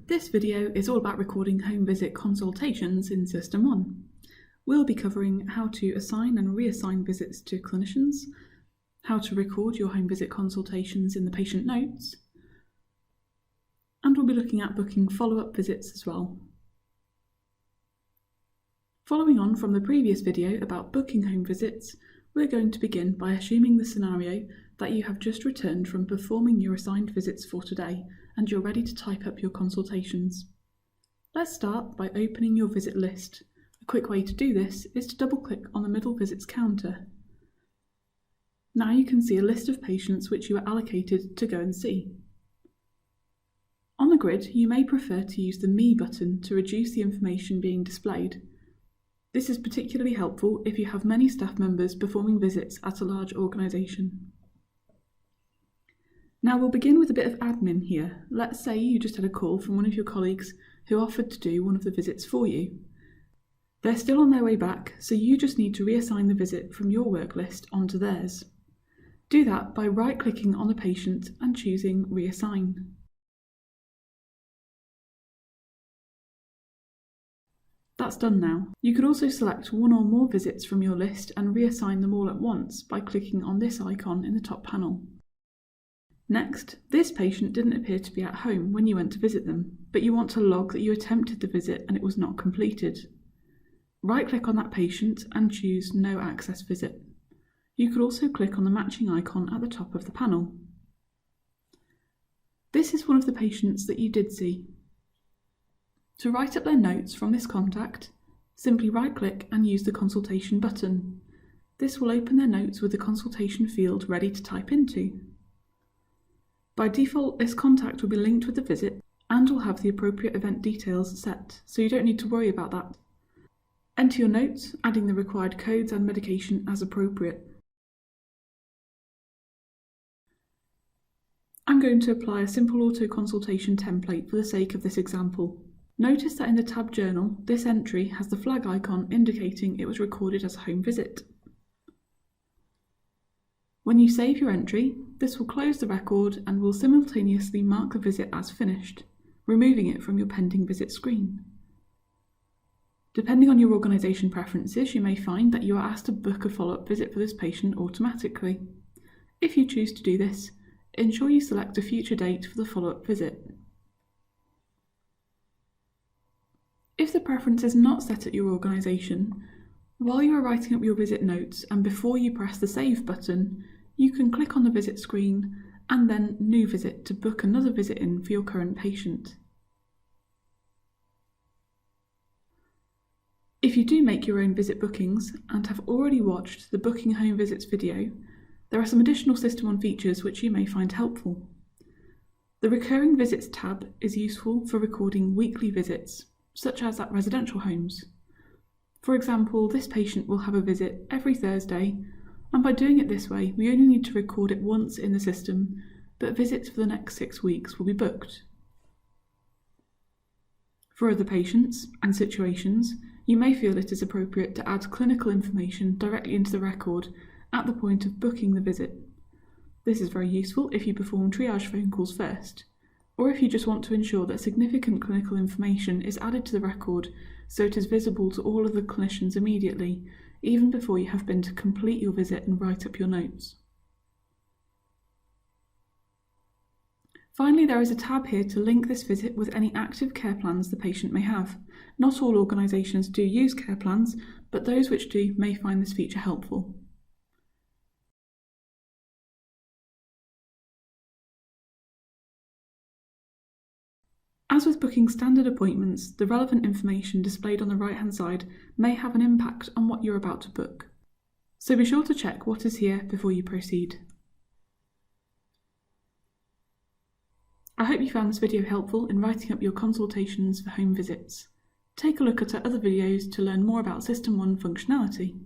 This video is all about recording home visit consultations in System 1. We'll be covering how to assign and reassign visits to clinicians, how to record your home visit consultations in the patient notes, and we'll be looking at booking follow-up visits as well. Following on from the previous video about booking home visits, we're going to begin by assuming the scenario that you have just returned from performing your assigned visits for today and you're ready to type up your consultations. Let's start by opening your visit list. A quick way to do this is to double-click on the middle visits counter. Now you can see a list of patients which you are allocated to go and see. On the grid, you may prefer to use the Me button to reduce the information being displayed. This is particularly helpful if you have many staff members performing visits at a large organisation. Now we'll begin with a bit of admin here. Let's say you just had a call from one of your colleagues who offered to do one of the visits for you. They're still on their way back, so you just need to reassign the visit from your work list onto theirs. Do that by right-clicking on the patient and choosing Reassign. That's done now. You could also select one or more visits from your list and reassign them all at once by clicking on this icon in the top panel. Next, this patient didn't appear to be at home when you went to visit them, but you want to log that you attempted the visit and it was not completed. Right-click on that patient and choose No Access Visit. You could also click on the matching icon at the top of the panel. This is one of the patients that you did see. To write up their notes from this contact, simply right-click and use the Consultation button. This will open their notes with the consultation field ready to type into. By default, this contact will be linked with the visit and will have the appropriate event details set, so you don't need to worry about that. Enter your notes, adding the required codes and medication as appropriate. I'm going to apply a simple auto-consultation template for the sake of this example. Notice that in the tab Journal, this entry has the flag icon indicating it was recorded as a home visit. When you save your entry, this will close the record and will simultaneously mark the visit as finished, removing it from your pending visit screen. Depending on your organisation preferences, you may find that you are asked to book a follow-up visit for this patient automatically. If you choose to do this, ensure you select a future date for the follow-up visit. If the preference is not set at your organisation, while you are writing up your visit notes and before you press the Save button, you can click on the visit screen and then New Visit to book another visit in for your current patient. If you do make your own visit bookings and have already watched the Booking Home Visits video, there are some additional System 1 features which you may find helpful. The Recurring Visits tab is useful for recording weekly visits, such as at residential homes. For example, this patient will have a visit every Thursday, and by doing it this way, we only need to record it once in the system, but visits for the next 6 weeks will be booked. For other patients and situations, you may feel it is appropriate to add clinical information directly into the record at the point of booking the visit. This is very useful if you perform triage phone calls first, or if you just want to ensure that significant clinical information is added to the record so it is visible to all of the clinicians immediately, even before you have been to complete your visit and write up your notes. Finally, there is a tab here to link this visit with any active care plans the patient may have. Not all organisations do use care plans, but those which do may find this feature helpful. As with booking standard appointments, the relevant information displayed on the right-hand side may have an impact on what you're about to book. So be sure to check what is here before you proceed. I hope you found this video helpful in writing up your consultations for home visits. Take a look at our other videos to learn more about System 1 functionality.